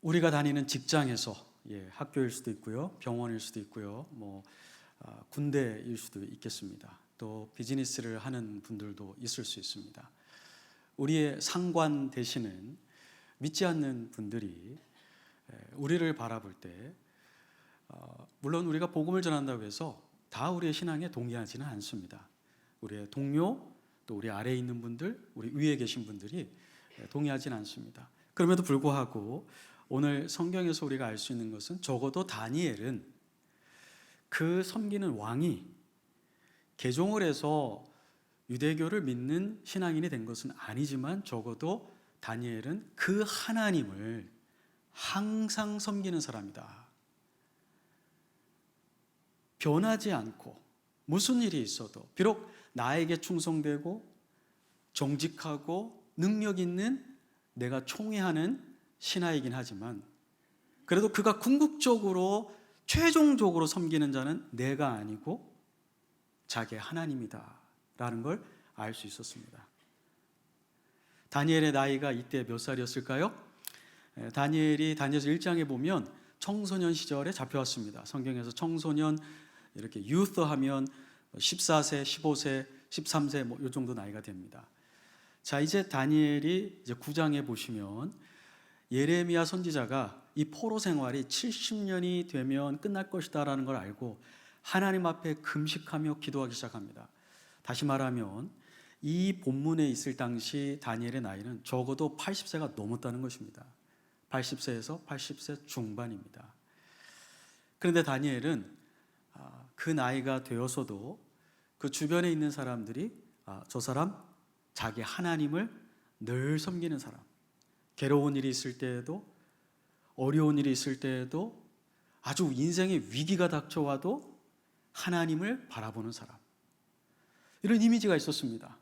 우리가 다니는 직장에서, 학교일 수도 있고요, 병원일 수도 있고요, 군대일 수도 있겠습니다. 또 비즈니스를 하는 분들도 있을 수 있습니다. 우리의 상관 되시는 믿지 않는 분들이 우리를 바라볼 때, 물론 우리가 복음을 전한다고 해서 다 우리의 신앙에 동의하지는 않습니다. 우리의 동료, 또 우리 아래에 있는 분들, 우리 위에 계신 분들이 동의하지는 않습니다. 그럼에도 불구하고 오늘 성경에서 우리가 알 수 있는 것은, 적어도 다니엘은 그 섬기는 왕이 개종을 해서 유대교를 믿는 신앙인이 된 것은 아니지만, 적어도 다니엘은 그 하나님을 항상 섬기는 사람이다. 변하지 않고 무슨 일이 있어도, 비록 나에게 충성되고 정직하고 능력 있는 내가 총애하는 신하이긴 하지만, 그래도 그가 궁극적으로 최종적으로 섬기는 자는 내가 아니고 자기의 하나님이다 라는 걸 알 수 있었습니다. 다니엘의 나이가 이때 몇 살이었을까요? 다니엘서 1장에 보면 청소년 시절에 잡혀왔습니다. 성경에서 청소년, 이렇게 유th 하면 14세, 15세, 13세 이 정도 나이가 됩니다. 자, 이제 다니엘이 이제 9장에 보시면 예레미야 선지자가 이 포로 생활이 70년이 되면 끝날 것이다 라는 걸 알고 하나님 앞에 금식하며 기도하기 시작합니다. 다시 말하면 이 본문에 있을 당시 다니엘의 나이는 적어도 80세가 넘었다는 것입니다. 80세에서 80세 중반입니다. 그런데 다니엘은 그 나이가 되어서도 그 주변에 있는 사람들이 저 사람 자기 하나님을 늘 섬기는 사람, 괴로운 일이 있을 때에도, 어려운 일이 있을 때에도, 아주 인생의 위기가 닥쳐와도 하나님을 바라보는 사람, 이런 이미지가 있었습니다.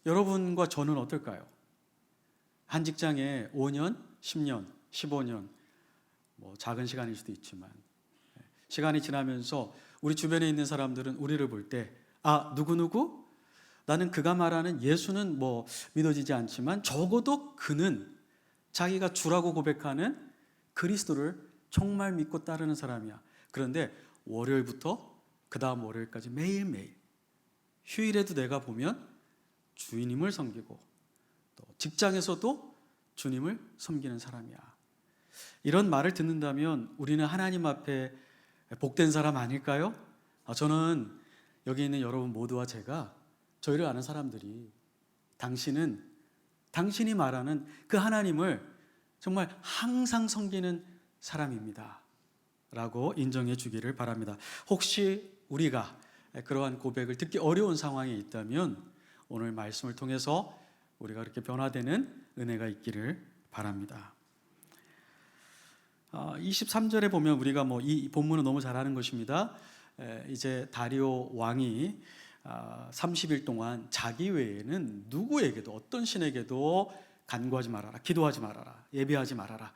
여러분과 저는 어떨까요? 한 직장에 5년, 10년, 15년, 작은 시간일 수도 있지만 시간이 지나면서 우리 주변에 있는 사람들은 우리를 볼 때, 누구누구? 나는 그가 말하는 예수는 믿어지지 않지만 적어도 그는 자기가 주라고 고백하는 그리스도를 정말 믿고 따르는 사람이야. 그런데 월요일부터 그 다음 월요일까지 매일매일, 휴일에도 내가 보면 주님을 섬기고, 또 직장에서도 주님을 섬기는 사람이야. 이런 말을 듣는다면 우리는 하나님 앞에 복된 사람 아닐까요? 저는 여기 있는 여러분 모두와 제가, 저희를 아는 사람들이 당신이 말하는 그 하나님을 정말 항상 섬기는 사람입니다 라고 인정해 주기를 바랍니다. 혹시 우리가 그러한 고백을 듣기 어려운 상황에 있다면 오늘 말씀을 통해서 우리가 그렇게 변화되는 은혜가 있기를 바랍니다. 23절에 보면 우리가 이 본문은 너무 잘 아는 것입니다. 이제 다리오 왕이 30일 동안 자기 외에는 누구에게도, 어떤 신에게도 간구하지 말아라, 기도하지 말아라, 예배하지 말아라.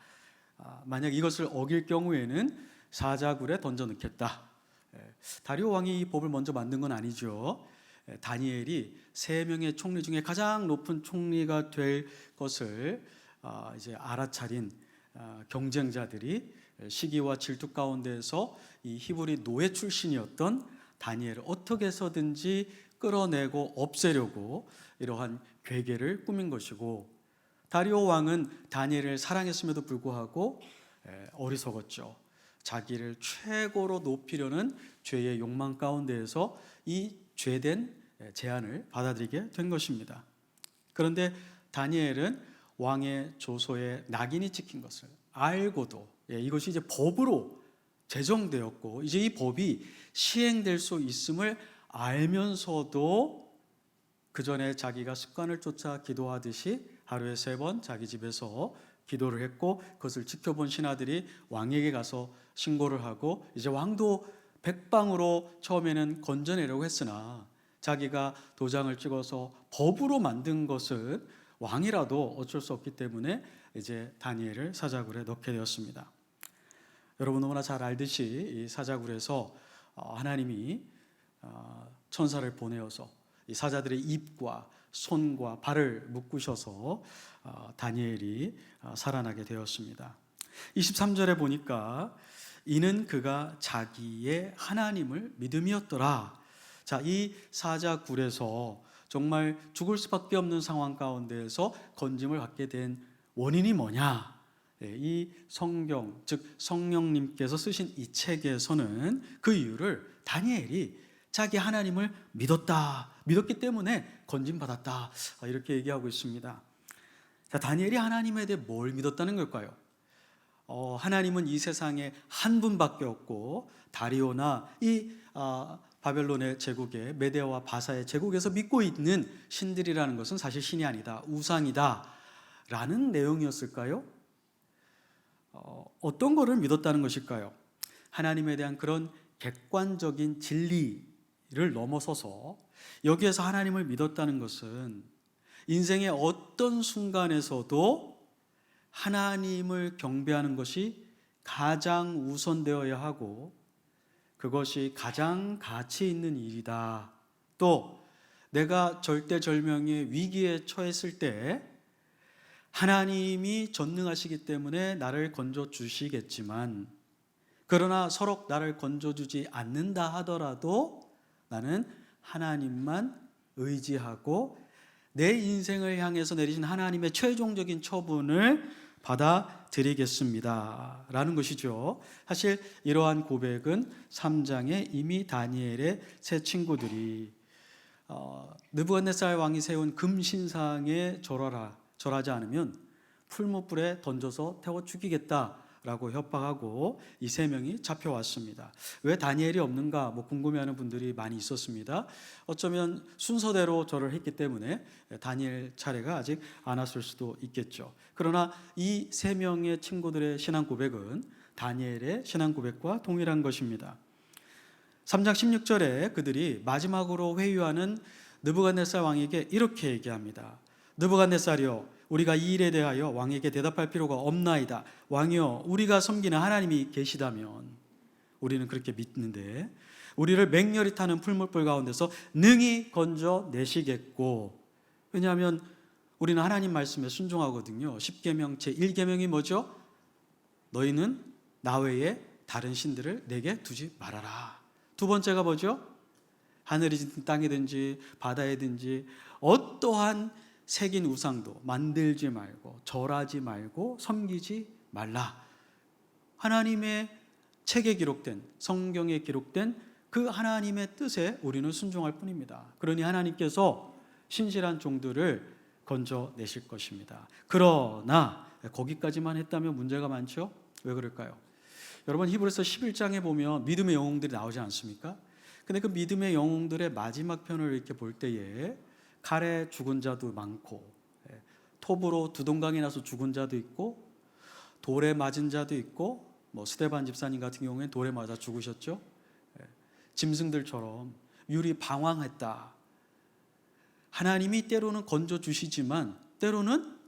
만약 이것을 어길 경우에는 사자굴에 던져 넣겠다. 다리오 왕이 이 법을 먼저 만든 건 아니죠. 다니엘이 3명의 총리 중에 가장 높은 총리가 될 것을 이제 알아차린 경쟁자들이 시기와 질투 가운데서 이 히브리 노예 출신이었던 다니엘을 어떻게 해서든지 끌어내고 없애려고 이러한 괴계를 꾸민 것이고, 다리오 왕은 다니엘을 사랑했음에도 불구하고 어리석었죠. 자기를 최고로 높이려는 죄의 욕망 가운데에서 이 죄된 제안을 받아들이게 된 것입니다. 그런데 다니엘은 왕의 조서에 낙인이 찍힌 것을 알고도, 이것이 이제 법으로 제정되었고 이제 이 법이 시행될 수 있음을 알면서도 그 전에 자기가 습관을 쫓아 기도하듯이 하루에 3번 자기 집에서 기도를 했고, 그것을 지켜본 신하들이 왕에게 가서 신고를 하고, 이제 왕도 백방으로 처음에는 건져내려고 했으나 자기가 도장을 찍어서 법으로 만든 것은 왕이라도 어쩔 수 없기 때문에 이제 다니엘을 사자굴에 넣게 되었습니다. 여러분 너무나 잘 알듯이 이 사자굴에서 하나님이 천사를 보내어서 이 사자들의 입과 손과 발을 묶으셔서 다니엘이 살아나게 되었습니다. 23절에 보니까 이는 그가 자기의 하나님을 믿음이었더라. 자, 이 사자굴에서 정말 죽을 수밖에 없는 상황 가운데에서 건짐을 받게 된 원인이 뭐냐? 이 성경, 즉 성령님께서 쓰신 이 책에서는 그 이유를 다니엘이 자기 하나님을 믿었기 때문에 건짐받았다, 이렇게 얘기하고 있습니다. 자, 다니엘이 하나님에 대해 뭘 믿었다는 걸까요? 하나님은 이 세상에 한 분밖에 없고 다리오나 이 바벨론의 제국의 메데와 바사의 제국에서 믿고 있는 신들이라는 것은 사실 신이 아니다, 우상이다 라는 내용이었을까요? 어떤 거를 믿었다는 것일까요? 하나님에 대한 그런 객관적인 진리를 넘어서서 여기에서 하나님을 믿었다는 것은 인생의 어떤 순간에서도 하나님을 경배하는 것이 가장 우선되어야 하고 그것이 가장 가치 있는 일이다. 또 내가 절대절명의 위기에 처했을 때 하나님이 전능하시기 때문에 나를 건져주시겠지만 그러나 서로 나를 건져주지 않는다 하더라도 나는 하나님만 의지하고 내 인생을 향해서 내리신 하나님의 최종적인 처분을 받아들이겠습니다 라는 것이죠. 사실 이러한 고백은 3장에 이미 다니엘의 세 친구들이 느부갓네살 왕이 세운 금신상에 절하지 않으면 풀무불에 던져서 태워 죽이겠다라고 협박하고 이 세 명이 잡혀왔습니다. 왜 다니엘이 없는가 궁금해하는 분들이 많이 있었습니다. 어쩌면 순서대로 절을 했기 때문에 다니엘 차례가 아직 안 왔을 수도 있겠죠. 그러나 이 세 명의 친구들의 신앙 고백은 다니엘의 신앙 고백과 동일한 것입니다. 3장 16절에 그들이 마지막으로 회유하는 느부갓네살 왕에게 이렇게 얘기합니다. 느부갓네살이여, 우리가 이 일에 대하여 왕에게 대답할 필요가 없나이다. 왕이여, 우리가 섬기는 하나님이 계시다면 우리는 그렇게 믿는데 우리를 맹렬히 타는 풀무불 가운데서 능히 건져내시겠고, 왜냐하면 우리는 하나님 말씀에 순종하거든요. 10계명 제1계명이 뭐죠? 너희는 나 외에 다른 신들을 내게 두지 말아라. 두 번째가 뭐죠? 하늘이든 땅이든지 바다이든지 어떠한 새긴 우상도 만들지 말고 절하지 말고 섬기지 말라. 하나님의 책에 기록된, 성경에 기록된 그 하나님의 뜻에 우리는 순종할 뿐입니다. 그러니 하나님께서 신실한 종들을 건져내실 것입니다. 그러나 거기까지만 했다면 문제가 많죠? 왜 그럴까요? 여러분, 히브리서 11장에 보면 믿음의 영웅들이 나오지 않습니까? 근데 그 믿음의 영웅들의 마지막 편을 이렇게 볼 때에 칼에 죽은 자도 많고, 톱으로 두동강이 나서 죽은 자도 있고, 돌에 맞은 자도 있고, 스데반 집사님 같은 경우에는 돌에 맞아 죽으셨죠. 짐승들처럼 율이 방황했다. 하나님이 때로는 건져주시지만 때로는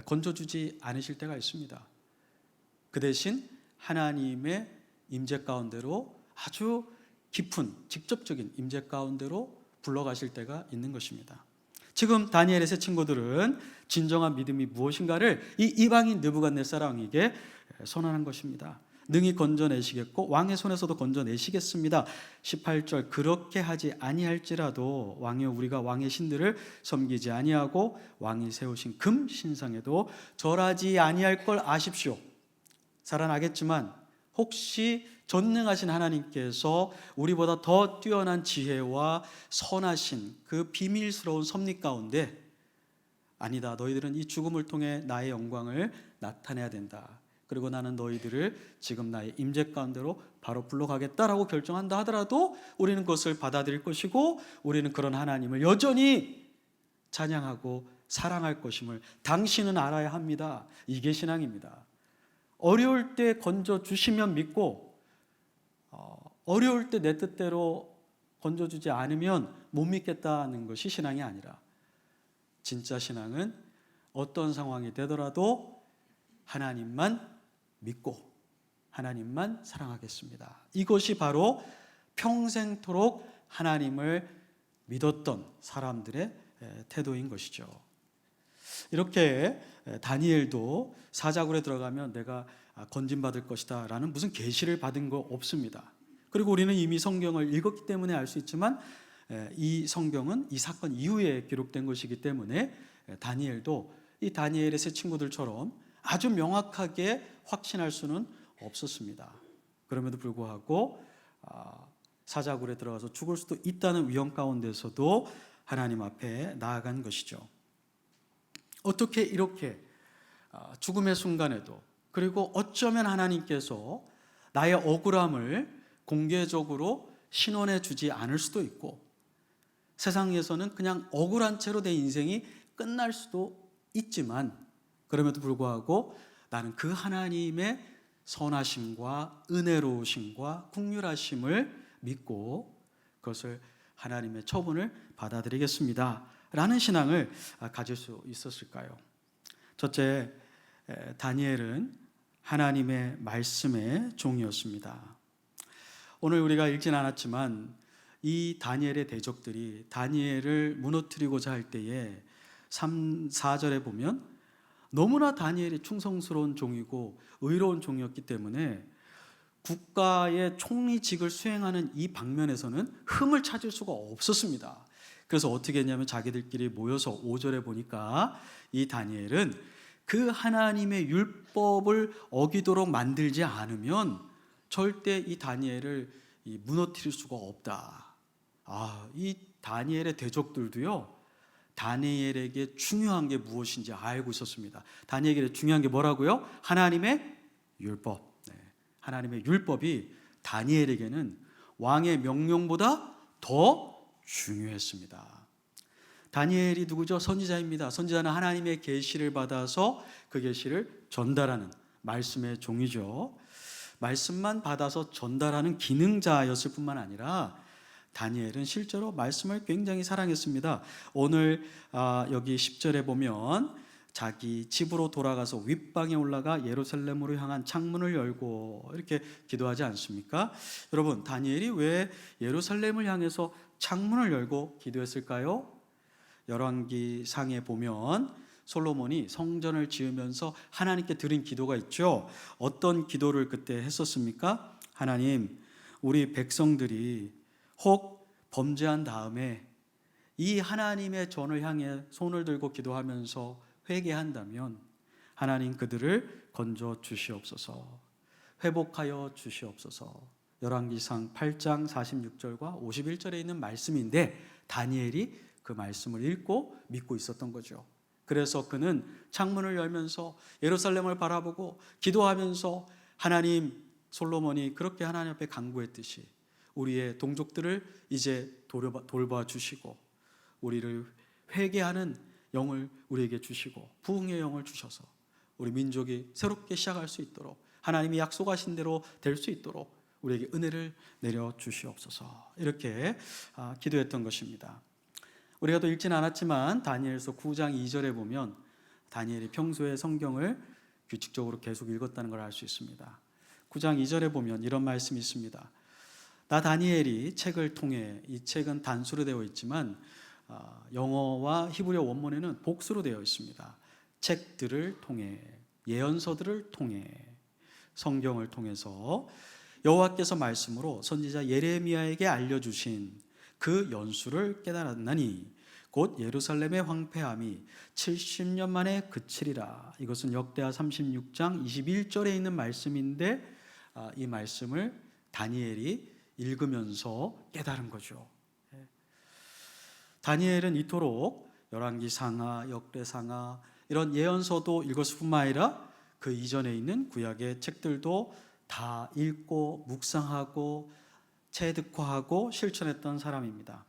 건져주지 않으실 때가 있습니다. 그 대신 하나님의 임재 가운데로 아주 깊은 직접적인 임재 가운데로 불러가실 때가 있는 것입니다. 지금 다니엘의 세 친구들은 진정한 믿음이 무엇인가를 이 이방인 느부갓네살 왕에게 선언한 것입니다. 능히 건져내시겠고 왕의 손에서도 건져내시겠습니다. 18절, 그렇게 하지 아니할지라도 왕이여, 우리가 왕의 신들을 섬기지 아니하고 왕이 세우신 금 신상에도 절하지 아니할 걸 아십시오. 살아나겠지만 혹시 전능하신 하나님께서 우리보다 더 뛰어난 지혜와 선하신 그 비밀스러운 섭리 가운데 아니다, 너희들은 이 죽음을 통해 나의 영광을 나타내야 된다. 그리고 나는 너희들을 지금 나의 임재 가운데로 바로 불러가겠다라고 결정한다 하더라도 우리는 그것을 받아들일 것이고 우리는 그런 하나님을 여전히 찬양하고 사랑할 것임을 당신은 알아야 합니다. 이게 신앙입니다. 어려울 때 건져주시면 믿고 어려울 때 내 뜻대로 건져주지 않으면 못 믿겠다는 것이 신앙이 아니라, 진짜 신앙은 어떤 상황이 되더라도 하나님만 믿고 하나님만 사랑하겠습니다. 이것이 바로 평생토록 하나님을 믿었던 사람들의 태도인 것이죠. 이렇게 다니엘도 사자굴에 들어가면 내가 건진받을 것이다 라는 무슨 계시를 받은 거 없습니다. 그리고 우리는 이미 성경을 읽었기 때문에 알 수 있지만 이 성경은 이 사건 이후에 기록된 것이기 때문에 다니엘도 이 다니엘의 세 친구들처럼 아주 명확하게 확신할 수는 없었습니다. 그럼에도 불구하고 사자굴에 들어가서 죽을 수도 있다는 위험 가운데서도 하나님 앞에 나아간 것이죠. 어떻게 이렇게 죽음의 순간에도, 그리고 어쩌면 하나님께서 나의 억울함을 공개적으로 신원해 주지 않을 수도 있고, 세상에서는 그냥 억울한 채로 내 인생이 끝날 수도 있지만, 그럼에도 불구하고 나는 그 하나님의 선하심과 은혜로우심과 긍휼하심을 믿고 그것을 하나님의 처분을 받아들이겠습니다 라는 신앙을 가질 수 있었을까요? 첫째, 다니엘은 하나님의 말씀의 종이었습니다. 오늘 우리가 읽진 않았지만 이 다니엘의 대적들이 다니엘을 무너뜨리고자 할 때에 3, 4절에 보면 너무나 다니엘이 충성스러운 종이고 의로운 종이었기 때문에 국가의 총리직을 수행하는 이 방면에서는 흠을 찾을 수가 없었습니다. 그래서 어떻게 했냐면 자기들끼리 모여서 5절에 보니까 이 다니엘은 그 하나님의 율법을 어기도록 만들지 않으면 절대 이 다니엘을 무너뜨릴 수가 없다. 이 다니엘의 대적들도요, 다니엘에게 중요한 게 무엇인지 알고 있었습니다. 다니엘에게 중요한 게 뭐라고요? 하나님의 율법. 하나님의 율법이 다니엘에게는 왕의 명령보다 더 중요했습니다. 다니엘이 누구죠? 선지자입니다. 선지자는 하나님의 계시를 받아서 그 계시를 전달하는 말씀의 종이죠. 말씀만 받아서 전달하는 기능자였을 뿐만 아니라 다니엘은 실제로 말씀을 굉장히 사랑했습니다. 오늘 여기 10절에 보면 자기 집으로 돌아가서 윗방에 올라가 예루살렘으로 향한 창문을 열고 이렇게 기도하지 않습니까? 여러분, 다니엘이 왜 예루살렘을 향해서 창문을 열고 기도했을까요? 열왕기상에 보면 솔로몬이 성전을 지으면서 하나님께 드린 기도가 있죠. 어떤 기도를 그때 했었습니까? 하나님, 우리 백성들이 혹 범죄한 다음에 이 하나님의 전을 향해 손을 들고 기도하면서 회개한다면 하나님 그들을 건져 주시옵소서, 회복하여 주시옵소서. 열왕기상 8장 46절과 51절에 있는 말씀인데 다니엘이 그 말씀을 읽고 믿고 있었던 거죠. 그래서 그는 창문을 열면서 예루살렘을 바라보고 기도하면서 하나님, 솔로몬이 그렇게 하나님 앞에 간구했듯이 우리의 동족들을 이제 돌봐 주시고 우리를 회개하는 영을 우리에게 주시고 부흥의 영을 주셔서 우리 민족이 새롭게 시작할 수 있도록 하나님이 약속하신 대로 될 수 있도록 우리에게 은혜를 내려 주시옵소서, 이렇게 기도했던 것입니다. 우리가 또 읽진 않았지만 다니엘서 9장 2절에 보면 다니엘이 평소에 성경을 규칙적으로 계속 읽었다는 걸 알 수 있습니다. 9장 2절에 보면 이런 말씀이 있습니다. 나 다니엘이 책을 통해, 이 책은 단수로 되어 있지만 영어와 히브리어 원문에는 복수로 되어 있습니다. 책들을 통해, 예언서들을 통해, 성경을 통해서 여호와께서 말씀으로 선지자 예레미야에게 알려주신 그 연수를 깨달았나니 곧 예루살렘의 황폐함이 70년 만에 그치리라. 이것은 역대하 36장 21절에 있는 말씀인데 이 말씀을 다니엘이 읽으면서 깨달은 거죠. 다니엘은 이토록 열왕기상하, 역대상하 이런 예언서도 읽었을 뿐만 아니라 그 이전에 있는 구약의 책들도 다 읽고 묵상하고 체득화하고 실천했던 사람입니다.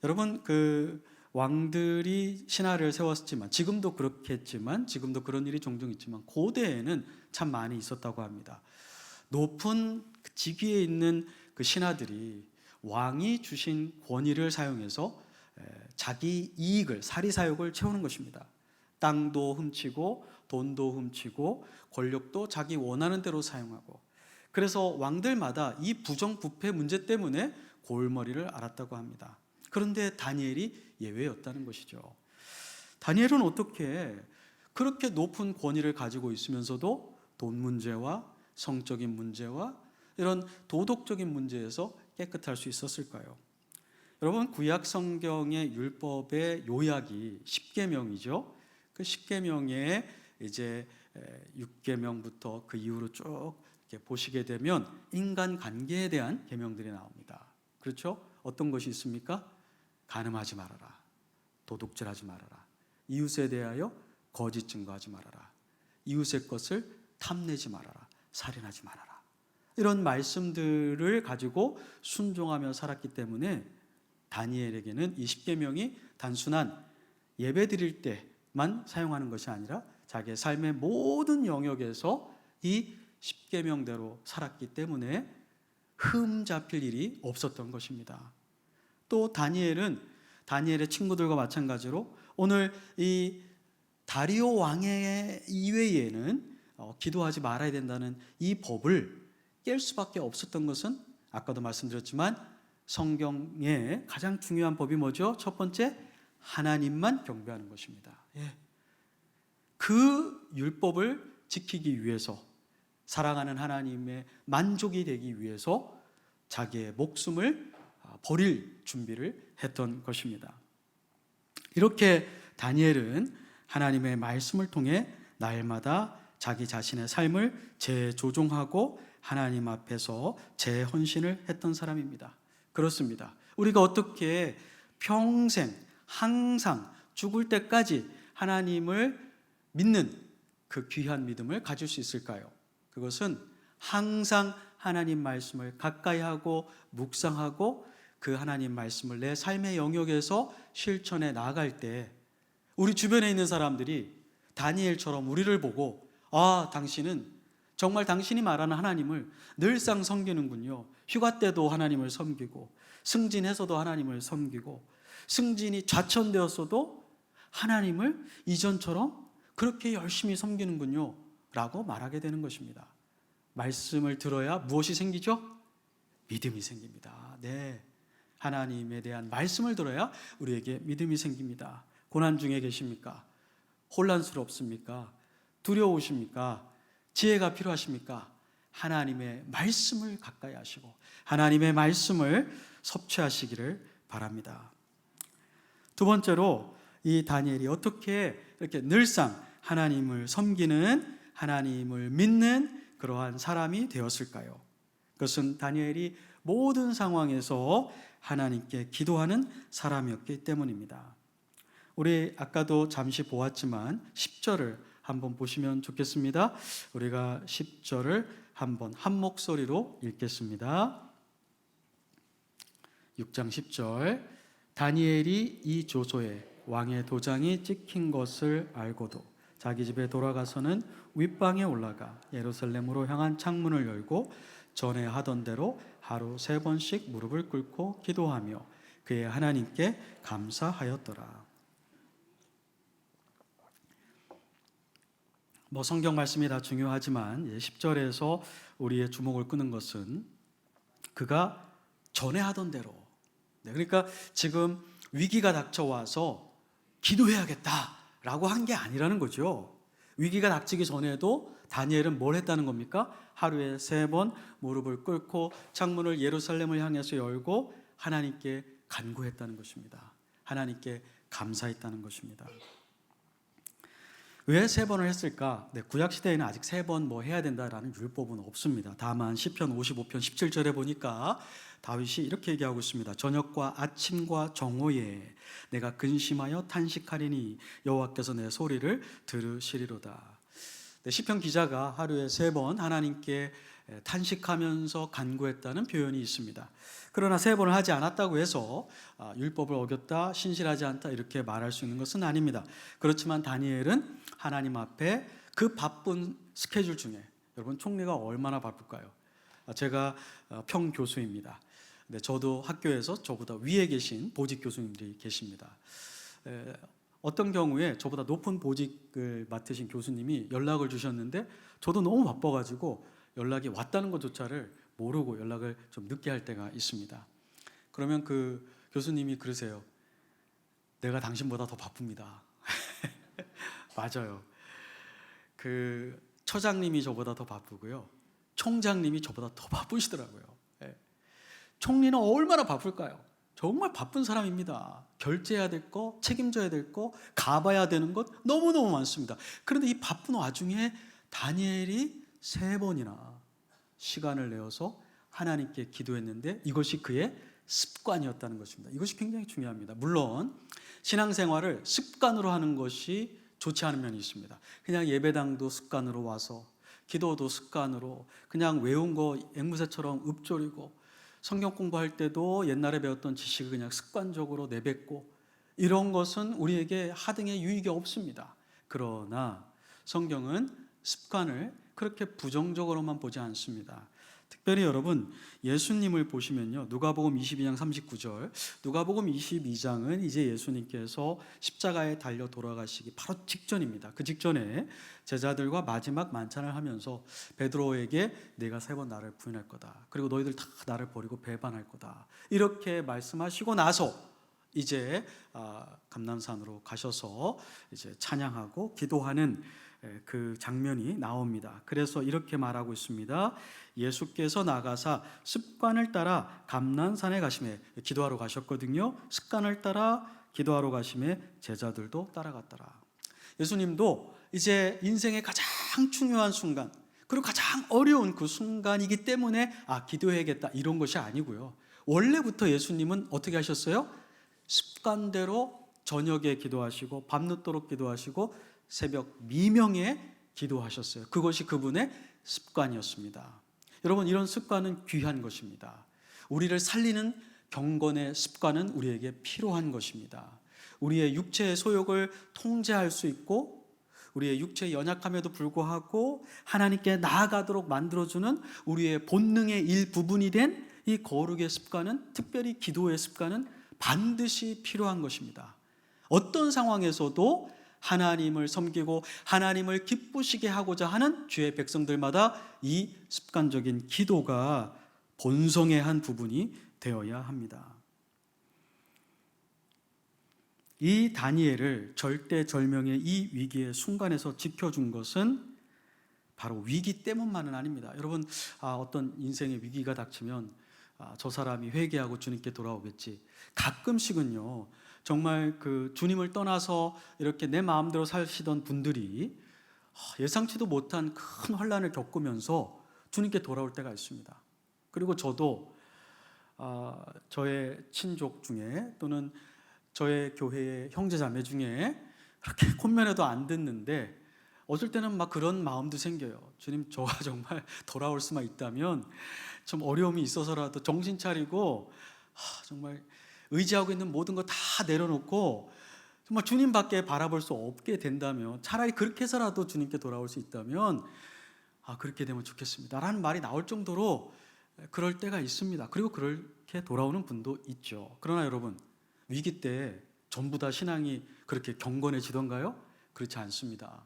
여러분, 그 왕들이 신하를 세웠지만 지금도 그렇겠지만 지금도 그런 일이 종종 있지만 고대에는 참 많이 있었다고 합니다. 높은 직위에 있는 그 신하들이 왕이 주신 권위를 사용해서 자기 이익을, 사리사욕을 채우는 것입니다. 땅도 훔치고 돈도 훔치고 권력도 자기 원하는 대로 사용하고, 그래서 왕들마다 이 부정부패 문제 때문에 골머리를 앓았다고 합니다. 그런데 다니엘이 예외였다는 것이죠. 다니엘은 어떻게 그렇게 높은 권위를 가지고 있으면서도 돈 문제와 성적인 문제와 이런 도덕적인 문제에서 깨끗할 수 있었을까요? 여러분, 구약 성경의 율법의 요약이 10계명이죠. 그 10계명에 이제 6계명부터 그 이후로 쭉 이렇게 보시게 되면 인간 관계에 대한 계명들이 나옵니다. 그렇죠? 어떤 것이 있습니까? 간음하지 말아라. 도둑질하지 말아라. 이웃에 대하여 거짓 증거하지 말아라. 이웃의 것을 탐내지 말아라. 살인하지 말아라. 이런 말씀들을 가지고 순종하며 살았기 때문에 다니엘에게는 이 10계명이 단순한 예배 드릴 때만 사용하는 것이 아니라 자기의 삶의 모든 영역에서 이 10계명대로 살았기 때문에 흠 잡힐 일이 없었던 것입니다. 또 다니엘의 친구들과 마찬가지로 오늘 이 다리오 왕의 이외에는 기도하지 말아야 된다는 이 법을 깰 수밖에 없었던 것은 아까도 말씀드렸지만 성경의 가장 중요한 법이 뭐죠? 첫 번째, 하나님만 경배하는 것입니다. 그 율법을 지키기 위해서, 사랑하는 하나님의 만족이 되기 위해서 자기의 목숨을 버릴 준비를 했던 것입니다. 이렇게 다니엘은 하나님의 말씀을 통해 날마다 자기 자신의 삶을 재조종하고 하나님 앞에서 재헌신을 했던 사람입니다. 그렇습니다. 우리가 어떻게 평생 항상 죽을 때까지 하나님을 믿는 그 귀한 믿음을 가질 수 있을까요? 그것은 항상 하나님 말씀을 가까이 하고 묵상하고 그 하나님 말씀을 내 삶의 영역에서 실천해 나아갈 때 우리 주변에 있는 사람들이 다니엘처럼 우리를 보고 당신은 정말 당신이 말하는 하나님을 늘상 섬기는군요. 휴가 때도 하나님을 섬기고 승진해서도 하나님을 섬기고 승진이 좌천되었어도 하나님을 이전처럼 그렇게 열심히 섬기는군요 라고 말하게 되는 것입니다. 말씀을 들어야 무엇이 생기죠? 믿음이 생깁니다. 네, 하나님에 대한 말씀을 들어야 우리에게 믿음이 생깁니다. 고난 중에 계십니까? 혼란스럽습니까? 두려우십니까? 지혜가 필요하십니까? 하나님의 말씀을 가까이 하시고 하나님의 말씀을 섭취하시기를 바랍니다. 두 번째로 이 다니엘이 어떻게 이렇게 늘상 하나님을 섬기는, 하나님을 믿는 그러한 사람이 되었을까요? 그것은 다니엘이 모든 상황에서 하나님께 기도하는 사람이었기 때문입니다. 우리 아까도 잠시 보았지만 10절을 한번 보시면 좋겠습니다. 우리가 10절을 한번 한 목소리로 읽겠습니다. 6장 10절. 다니엘이 이 조서에 왕의 도장이 찍힌 것을 알고도 자기 집에 돌아가서는 윗방에 올라가 예루살렘으로 향한 창문을 열고 전에 하던 대로 하루 3번씩 무릎을 꿇고 기도하며 그의 하나님께 감사하였더라. 성경 말씀이 다 중요하지만 10절에서 우리의 주목을 끄는 것은 그가 전에 하던 대로, 그러니까 지금 위기가 닥쳐와서 기도해야겠다라고 한 게 아니라는 거죠. 위기가 닥치기 전에도 다니엘은 뭘 했다는 겁니까? 하루에 3번 무릎을 꿇고 창문을 예루살렘을 향해서 열고 하나님께 간구했다는 것입니다. 하나님께 감사했다는 것입니다. 왜 3번을 했을까? 구약시대에는 아직 3번 해야 된다라는 율법은 없습니다. 다만 시편 55편 17절에 보니까 다윗이 이렇게 얘기하고 있습니다. 저녁과 아침과 정오에 내가 근심하여 탄식하리니 여호와께서 내 소리를 들으시리로다. 시편 기자가 하루에 3번 하나님께 탄식하면서 간구했다는 표현이 있습니다. 그러나 3번을 하지 않았다고 해서 율법을 어겼다, 신실하지 않다 이렇게 말할 수 있는 것은 아닙니다. 그렇지만 다니엘은 하나님 앞에 그 바쁜 스케줄 중에, 여러분 총리가 얼마나 바쁠까요? 제가 평교수입니다. 저도 학교에서 저보다 위에 계신 보직 교수님들이 계십니다. 어떤 경우에 저보다 높은 보직을 맡으신 교수님이 연락을 주셨는데 저도 너무 바빠가지고 연락이 왔다는 것조차를 모르고 연락을 좀 늦게 할 때가 있습니다. 그러면 그 교수님이 그러세요. 내가 당신보다 더 바쁩니다. 맞아요. 그 처장님이 저보다 더 바쁘고요. 총장님이 저보다 더 바쁘시더라고요. 예. 총리는 얼마나 바쁠까요? 정말 바쁜 사람입니다. 결제해야 될 거, 책임져야 될 거, 가봐야 되는 것 너무너무 많습니다. 그런데 이 바쁜 와중에 다니엘이 3번이나 시간을 내어서 하나님께 기도했는데 이것이 그의 습관이었다는 것입니다. 이것이 굉장히 중요합니다. 물론 신앙생활을 습관으로 하는 것이 좋지 않은 면이 있습니다. 그냥 예배당도 습관으로 와서 기도도 습관으로 그냥 외운 거 앵무새처럼 읊조리고 성경 공부할 때도 옛날에 배웠던 지식을 그냥 습관적으로 내뱉고 이런 것은 우리에게 하등의 유익이 없습니다. 그러나 성경은 습관을 그렇게 부정적으로만 보지 않습니다. 특별히 여러분 예수님을 보시면요, 누가복음 22장 39절, 누가복음 22장은 이제 예수님께서 십자가에 달려 돌아가시기 바로 직전입니다. 그 직전에 제자들과 마지막 만찬을 하면서 베드로에게 내가 3번 나를 부인할 거다, 그리고 너희들 다 나를 버리고 배반할 거다, 이렇게 말씀하시고 나서 이제 감람산으로 가셔서 이제 찬양하고 기도하는 그 장면이 나옵니다. 그래서 이렇게 말하고 있습니다. 예수께서 나가사 습관을 따라 감람산에 가시매, 기도하러 가셨거든요. 습관을 따라 기도하러 가시매 제자들도 따라갔더라. 예수님도 이제 인생의 가장 중요한 순간, 그리고 가장 어려운 그 순간이기 때문에 기도해야겠다 이런 것이 아니고요. 원래부터 예수님은 어떻게 하셨어요? 습관대로 저녁에 기도하시고 밤늦도록 기도하시고 새벽 미명에 기도하셨어요. 그것이 그분의 습관이었습니다. 여러분, 이런 습관은 귀한 것입니다. 우리를 살리는 경건의 습관은 우리에게 필요한 것입니다. 우리의 육체의 소욕을 통제할 수 있고 우리의 육체의 연약함에도 불구하고 하나님께 나아가도록 만들어주는 우리의 본능의 일부분이 된 이 거룩의 습관은, 특별히 기도의 습관은 반드시 필요한 것입니다. 어떤 상황에서도 하나님을 섬기고 하나님을 기쁘시게 하고자 하는 주의 백성들마다 이 습관적인 기도가 본성의 한 부분이 되어야 합니다. 이 다니엘을 절대절명의 이 위기의 순간에서 지켜준 것은 바로 위기 때문만은 아닙니다. 여러분, 어떤 인생의 위기가 닥치면 저 사람이 회개하고 주님께 돌아오겠지. 가끔씩은요, 정말 그 주님을 떠나서 이렇게 내 마음대로 사시던 분들이 예상치도 못한 큰 환난을 겪으면서 주님께 돌아올 때가 있습니다. 그리고 저도 저의 친족 중에 또는 저의 교회의 형제자매 중에 그렇게 콧면에도 안 듣는데 어쩔 때는 막 그런 마음도 생겨요. 주님, 저가 정말 돌아올 수만 있다면 좀 어려움이 있어서라도 정신 차리고 정말 의지하고 있는 모든 거 다 내려놓고 정말 주님밖에 바라볼 수 없게 된다면, 차라리 그렇게 해서라도 주님께 돌아올 수 있다면 그렇게 되면 좋겠습니다 라는 말이 나올 정도로 그럴 때가 있습니다. 그리고 그렇게 돌아오는 분도 있죠. 그러나 여러분, 위기 때 전부 다 신앙이 그렇게 경건해지던가요? 그렇지 않습니다.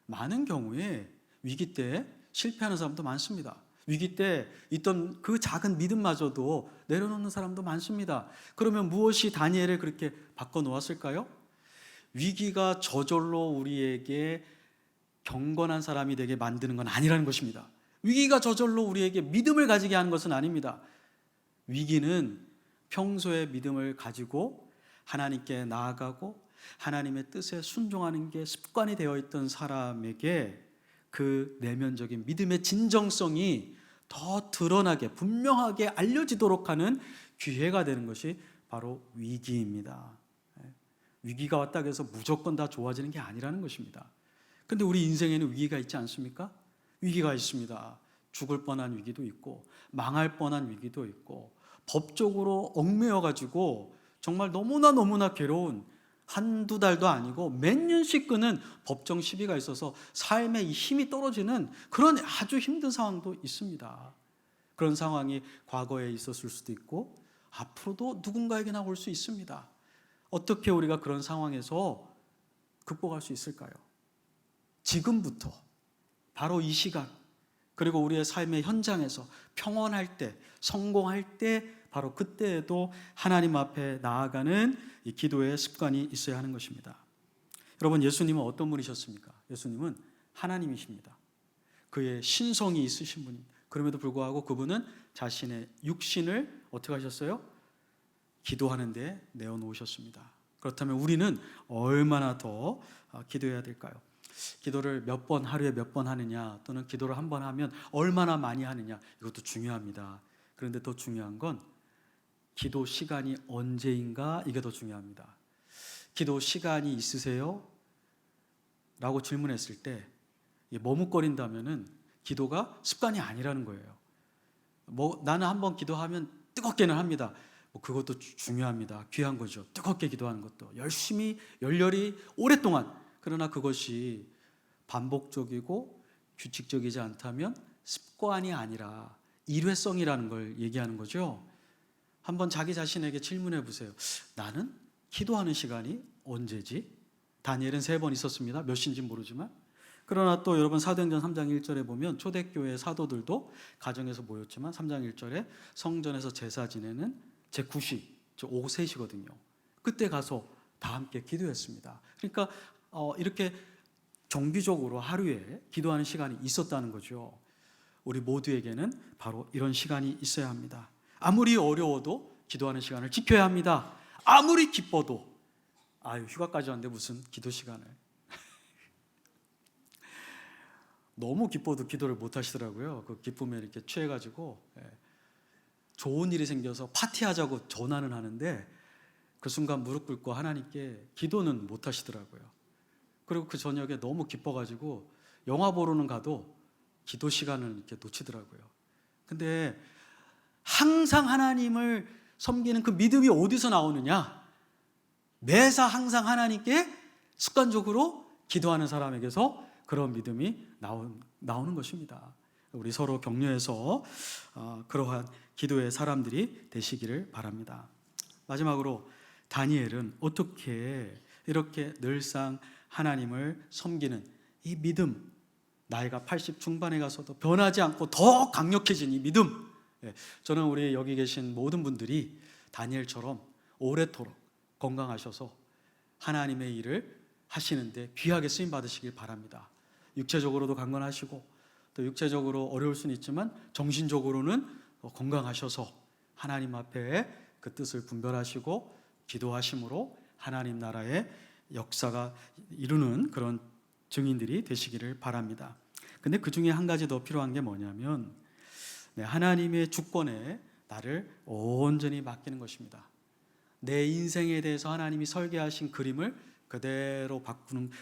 많은 경우에 위기 때 실패하는 사람도 많습니다. 위기 때 있던 그 작은 믿음마저도 내려놓는 사람도 많습니다. 그러면 무엇이 다니엘을 그렇게 바꿔놓았을까요? 위기가 저절로 우리에게 경건한 사람이 되게 만드는 건 아니라는 것입니다. 위기가 저절로 우리에게 믿음을 가지게 하는 것은 아닙니다. 위기는 평소에 믿음을 가지고 하나님께 나아가고 하나님의 뜻에 순종하는 게 습관이 되어 있던 사람에게 그 내면적인 믿음의 진정성이 더 드러나게 분명하게 알려지도록 하는 기회가 되는 것이 바로 위기입니다. 위기가 왔다고 해서 무조건 다 좋아지는 게 아니라는 것입니다. 그런데 우리 인생에는 위기가 있지 않습니까? 위기가 있습니다. 죽을 뻔한 위기도 있고 망할 뻔한 위기도 있고 법적으로 얽매여가지고 정말 너무나 괴로운, 한두 달도 아니고 몇 년씩 끄는 법정 시비가 있어서 삶의 힘이 떨어지는 그런 아주 힘든 상황도 있습니다. 그런 상황이 과거에 있었을 수도 있고 앞으로도 누군가에게나 올 수 있습니다. 어떻게 우리가 그런 상황에서 극복할 수 있을까요? 지금부터, 바로 이 시간, 그리고 우리의 삶의 현장에서 평온할 때, 성공할 때, 바로 그때에도 하나님 앞에 나아가는 이 기도의 습관이 있어야 하는 것입니다. 여러분, 예수님은 어떤 분이셨습니까? 예수님은 하나님이십니다. 그의 신성이 있으신 분입니다. 그럼에도 불구하고 그분은 자신의 육신을 어떻게 하셨어요? 기도하는 데 내어놓으셨습니다. 그렇다면 우리는 얼마나 더 기도해야 될까요? 기도를 몇 번, 하루에 몇 번 하느냐, 또는 기도를 한 번 하면 얼마나 많이 하느냐, 이것도 중요합니다. 그런데 더 중요한 건 기도 시간이 언제인가, 이게 더 중요합니다. 기도 시간이 있으세요? 라고 질문했을 때 머뭇거린다면은 기도가 습관이 아니라는 거예요. 나는 한번 기도하면 뜨겁게는 합니다. 그것도 중요합니다. 귀한 거죠. 뜨겁게 기도하는 것도 열심히 열렬히 오랫동안. 그러나 그것이 반복적이고 규칙적이지 않다면 습관이 아니라 일회성이라는 걸 얘기하는 거죠. 한번 자기 자신에게 질문해 보세요. 나는 기도하는 시간이 언제지? 다니엘은 3번 있었습니다. 몇 시인지 모르지만. 그러나 또 여러분 사도행전 3장 1절에 보면 초대교회 사도들도 가정에서 모였지만 3장 1절에 성전에서 제사 지내는 제9시, 오후 3시거든요. 그때 가서 다 함께 기도했습니다. 그러니까 이렇게 정기적으로 하루에 기도하는 시간이 있었다는 거죠. 우리 모두에게는 바로 이런 시간이 있어야 합니다. 아무리 어려워도 기도하는 시간을 지켜야 합니다. 아무리 기뻐도 휴가까지 왔는데 무슨 기도 시간을. 너무 기뻐도 기도를 못 하시더라고요. 그 기쁨에 이렇게 취해가지고 좋은 일이 생겨서 파티하자고 전화는 하는데 그 순간 무릎 꿇고 하나님께 기도는 못 하시더라고요. 그리고 그 저녁에 너무 기뻐가지고 영화 보러는 가도 기도 시간을 이렇게 놓치더라고요. 근데 항상 하나님을 섬기는 그 믿음이 어디서 나오느냐? 매사 항상 하나님께 습관적으로 기도하는 사람에게서 그런 믿음이 나오는 것입니다. 우리 서로 격려해서 그러한 기도의 사람들이 되시기를 바랍니다. 마지막으로 다니엘은 어떻게 이렇게 늘상 하나님을 섬기는 이 믿음, 나이가 80 중반에 가서도 변하지 않고 더 강력해진 이 믿음, 저는 우리 여기 계신 모든 분들이 다니엘처럼 오래도록 건강하셔서 하나님의 일을 하시는데 귀하게 쓰임 받으시길 바랍니다. 육체적으로도 강건하시고 또 육체적으로 어려울 수는 있지만 정신적으로는 건강하셔서 하나님 앞에 그 뜻을 분별하시고 기도하심으로 하나님 나라의 역사가 이루는 그런 증인들이 되시기를 바랍니다. 근데 그 중에 한 가지 더 필요한 게 뭐냐면 하나님의 주권에 나를 온전히 맡기는 것입니다. 내 인생에 대해서 하나님이 설계하신 그림을 그대로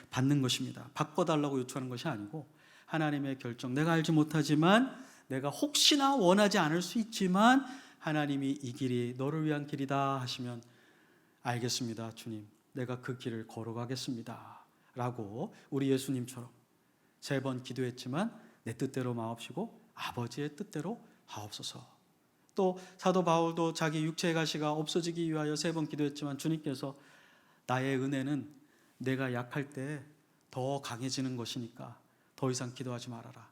받는 것입니다. 바꿔달라고 요청하는 것이 아니고 하나님의 결정, 내가 알지 못하지만 내가 혹시나 원하지 않을 수 있지만 하나님이 이 길이 너를 위한 길이다 하시면 알겠습니다 주님, 내가 그 길을 걸어가겠습니다 라고 우리 예수님처럼 3번 기도했지만 내 뜻대로 마옵시고 아버지의 뜻대로 하옵소서. 또 사도 바울도 자기 육체의 가시가 없어지기 위하여 3번 기도했지만 주님께서 나의 은혜는 내가 약할 때 더 강해지는 것이니까 더 이상 기도하지 말아라.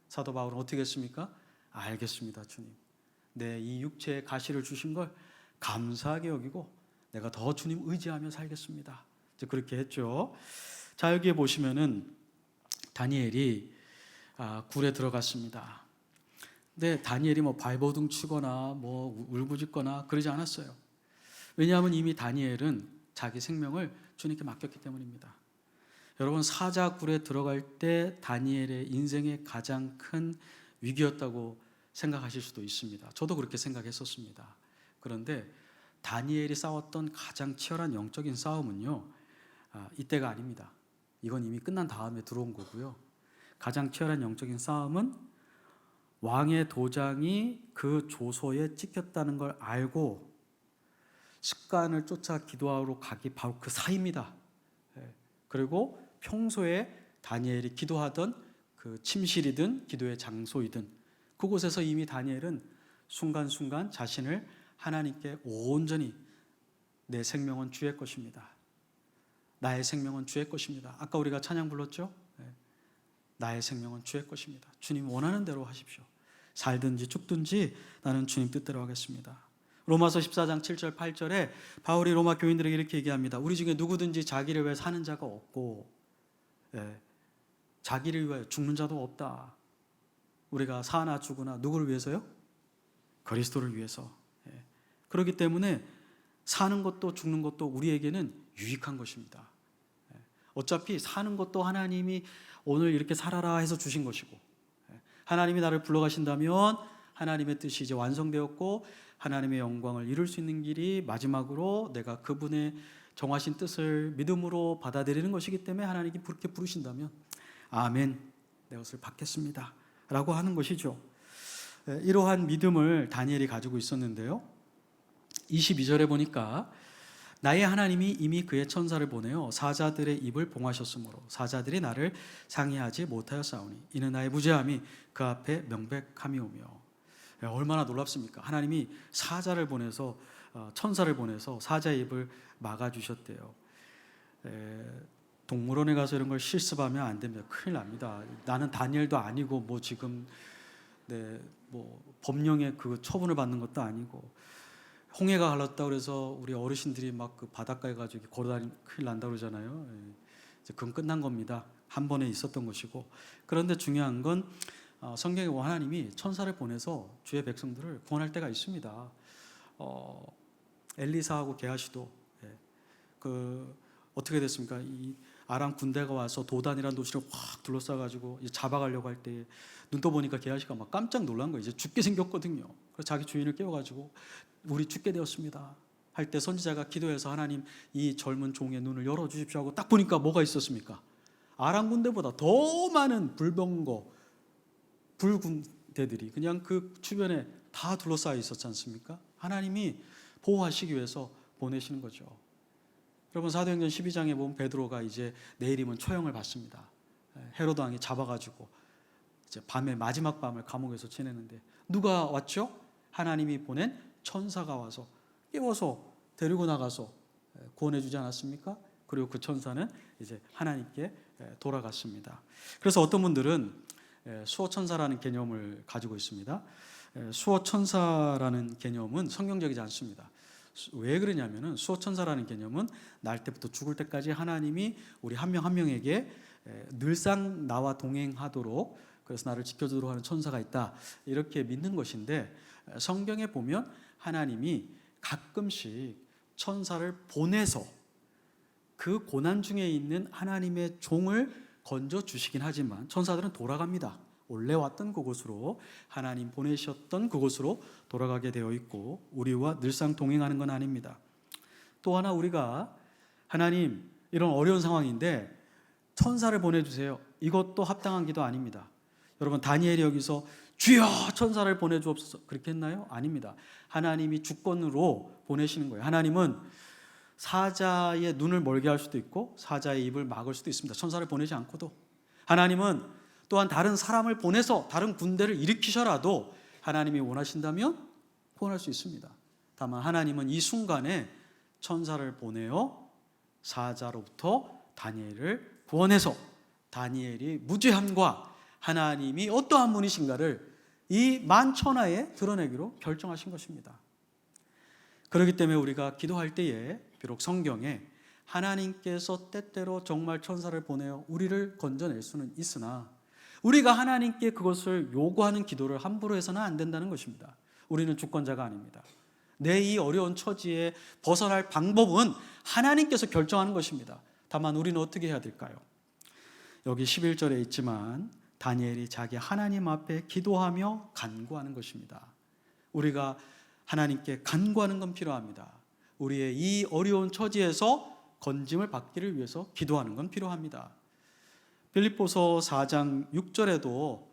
사도 바울은 어떻게 했습니까? 알겠습니다 주님, 내 이 육체의 가시를 주신 걸 감사하게 여기고 내가 더 주님 의지하며 살겠습니다. 이제 그렇게 했죠. 자, 여기에 보시면은 다니엘이 굴에 들어갔습니다. 근데 다니엘이 발버둥 치거나 울부짖거나 그러지 않았어요. 왜냐하면 이미 다니엘은 자기 생명을 주님께 맡겼기 때문입니다. 여러분, 사자굴에 들어갈 때 다니엘의 인생의 가장 큰 위기였다고 생각하실 수도 있습니다. 저도 그렇게 생각했었습니다. 그런데 다니엘이 싸웠던 가장 치열한 영적인 싸움은요, 이때가 아닙니다. 이건 이미 끝난 다음에 들어온 거고요. 가장 치열한 영적인 싸움은 왕의 도장이 그 조서에 찍혔다는 걸 알고 습관을 쫓아 기도하러 가기 바로 그 사이입니다. 그리고 평소에 다니엘이 기도하던 그 침실이든 기도의 장소이든 그곳에서 이미 다니엘은 순간순간 자신을 하나님께 온전히 내 생명은 주의 것입니다. 나의 생명은 주의 것입니다. 아까 우리가 찬양 불렀죠? 나의 생명은 주의 것입니다. 주님 원하는 대로 하십시오. 살든지 죽든지 나는 주님 뜻대로 하겠습니다. 로마서 14장 7절 8절에 바울이 로마 교인들에게 이렇게 얘기합니다. 우리 중에 누구든지 자기를 위해 사는 자가 없고 자기를 위하여 죽는 자도 없다. 우리가 사나 죽으나 누구를 위해서요? 그리스도를 위해서. 그렇기 때문에 사는 것도 죽는 것도 우리에게는 유익한 것입니다. 어차피 사는 것도 하나님이 오늘 이렇게 살아라 해서 주신 것이고, 하나님이 나를 불러가신다면 하나님의 뜻이 이제 완성되었고 하나님의 영광을 이룰 수 있는 길이 마지막으로 내가 그분의 정하신 뜻을 믿음으로 받아들이는 것이기 때문에 하나님이 그렇게 부르신다면 아멘, 내 것을 받겠습니다 라고 하는 것이죠. 이러한 믿음을 다니엘이 가지고 있었는데요, 22절에 보니까 나의 하나님이 이미 그의 천사를 보내어 사자들의 입을 봉하셨으므로 사자들이 나를 상해하지 못하였사오니 이는 나의 무죄함이 그 앞에 명백함이오며. 얼마나 놀랍습니까? 하나님이 사자를 보내서 천사를 보내서 사자의 입을 막아주셨대요. 동물원에 가서 이런 걸 실습하면 안 됩니다. 큰일 납니다. 나는 다니엘도 아니고 뭐 지금 뭐 법령에 그 처분을 받는 것도 아니고, 홍해가 갈랐다 그래서 우리 어르신들이 막 그 바닷가에 가지고 걸어다니면 큰일 난다 그러잖아요. 이제 그건 끝난 겁니다. 한 번에 있었던 것이고. 그런데 중요한 건 성경에 하나님이 천사를 보내서 주의 백성들을 구원할 때가 있습니다. 엘리사하고 게하시도 어떻게 됐습니까? 이 아람 군대가 와서 도단이라는 도시를 확 둘러싸가지고 잡아가려고 할 때 눈 떠보니까 게하시가 막 깜짝 놀란 거예요. 이제 죽게 생겼거든요. 그래서 자기 주인을 깨워가지고 우리 죽게 되었습니다 할 때 선지자가 기도해서 하나님 이 젊은 종의 눈을 열어주십시오 하고 딱 보니까 뭐가 있었습니까? 아람 군대보다 더 많은 불군대들이 그냥 그 주변에 다 둘러싸여 있었지 않습니까? 하나님이 보호하시기 위해서 보내시는 거죠. 여러분, 사도행전 12장에 보면 베드로가 이제 내일이면 처형을 받습니다. 헤로도 왕이 잡아가지고 이제 밤에 마지막 밤을 감옥에서 지내는데 누가 왔죠? 하나님이 보낸 천사가 와서 깨워서 데리고 나가서 구원해 주지 않았습니까? 그리고 그 천사는 이제 하나님께 돌아갔습니다. 그래서 어떤 분들은 수호천사라는 개념을 가지고 있습니다. 수호천사라는 개념은 성경적이지 않습니다. 왜 그러냐면은 수호천사라는 개념은 날 때부터 죽을 때까지 하나님이 우리 한 명 한 명에게 늘상 나와 동행하도록, 그래서 나를 지켜주도록 하는 천사가 있다, 이렇게 믿는 것인데, 성경에 보면 하나님이 가끔씩 천사를 보내서 그 고난 중에 있는 하나님의 종을 건져 주시긴 하지만 천사들은 돌아갑니다. 원래 왔던 그곳으로, 하나님 보내셨던 그곳으로 돌아가게 되어 있고 우리와 늘상 동행하는 건 아닙니다. 또 하나, 우리가 하나님 이런 어려운 상황인데 천사를 보내주세요, 이것도 합당한 기도 아닙니다. 여러분, 다니엘이 여기서 주여 천사를 보내주옵소서 그렇게 했나요? 아닙니다. 하나님이 주권으로 보내시는 거예요. 하나님은 사자의 눈을 멀게 할 수도 있고 사자의 입을 막을 수도 있습니다. 천사를 보내지 않고도. 하나님은 또한 다른 사람을 보내서 다른 군대를 일으키셔라도 하나님이 원하신다면 구원할 수 있습니다. 다만 하나님은 이 순간에 천사를 보내어 사자로부터 다니엘을 구원해서 다니엘이 무죄함과 하나님이 어떠한 분이신가를 이 만천하에 드러내기로 결정하신 것입니다. 그렇기 때문에 우리가 기도할 때에 비록 성경에 하나님께서 때때로 정말 천사를 보내어 우리를 건져낼 수는 있으나 우리가 하나님께 그것을 요구하는 기도를 함부로 해서는 안 된다는 것입니다. 우리는 주권자가 아닙니다. 내 이 어려운 처지에 벗어날 방법은 하나님께서 결정하는 것입니다. 다만 우리는 어떻게 해야 될까요? 여기 11절에 있지만 다니엘이 자기 하나님 앞에 기도하며 간구하는 것입니다. 우리가 하나님께 간구하는 건 필요합니다. 우리의 이 어려운 처지에서 건짐을 받기를 위해서 기도하는 건 필요합니다. 빌립보서 4장 6절에도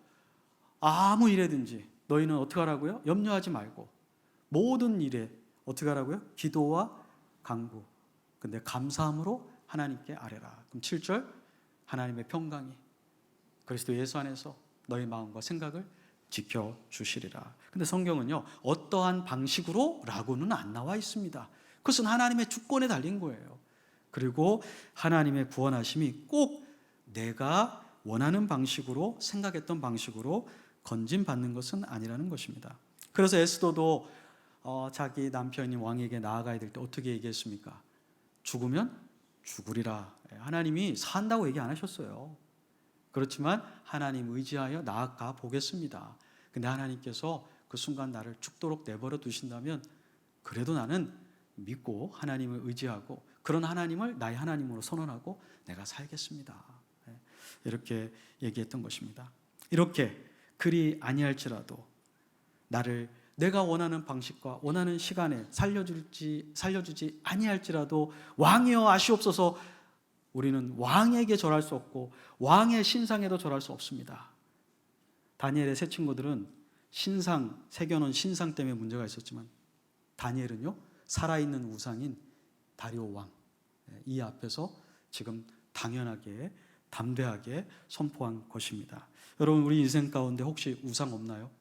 아무 일에든지 너희는 어떻게 하라고요? 염려하지 말고 모든 일에 어떻게 하라고요? 기도와 간구, 근데 감사함으로 하나님께 아뢰라. 그럼 7절, 하나님의 평강이 그리스도 예수 안에서 너희 마음과 생각을 지켜주시리라. 근데 성경은요, 어떠한 방식으로 라고는 안 나와 있습니다. 그것은 하나님의 주권에 달린 거예요. 그리고 하나님의 구원하심이 꼭 내가 원하는 방식으로 생각했던 방식으로 건진받는 것은 아니라는 것입니다. 그래서 에스더도 자기 남편이 왕에게 나아가야 될 때 어떻게 얘기했습니까? 죽으면 죽으리라. 하나님이 산다고 얘기 안 하셨어요. 그렇지만 하나님 의지하여 나아가 보겠습니다. 근데 하나님께서 그 순간 나를 죽도록 내버려 두신다면 그래도 나는 믿고 하나님을 의지하고 그런 하나님을 나의 하나님으로 선언하고 내가 살겠습니다. 이렇게 얘기했던 것입니다. 이렇게 그리 아니할지라도 나를 내가 원하는 방식과 원하는 시간에 살려주지 아니할지라도 왕이여 아시옵소서. 우리는 왕에게 절할 수 없고 왕의 신상에도 절할 수 없습니다. 다니엘의 세 친구들은 신상, 새겨놓은 신상 때문에 문제가 있었지만 다니엘은요, 살아있는 우상인 다리오 왕, 이 앞에서 지금 당연하게 담대하게 선포한 것입니다. 여러분, 우리 인생 가운데 혹시 우상 없나요?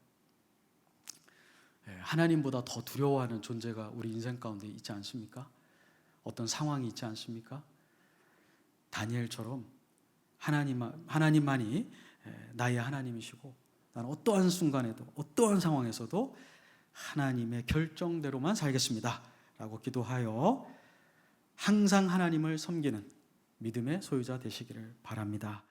하나님보다 더 두려워하는 존재가 우리 인생 가운데 있지 않습니까? 어떤 상황이 있지 않습니까? 다니엘처럼 하나님만이 나의 하나님이시고 나는 어떠한 순간에도 어떠한 상황에서도 하나님의 결정대로만 살겠습니다 라고 기도하여 항상 하나님을 섬기는 믿음의 소유자 되시기를 바랍니다.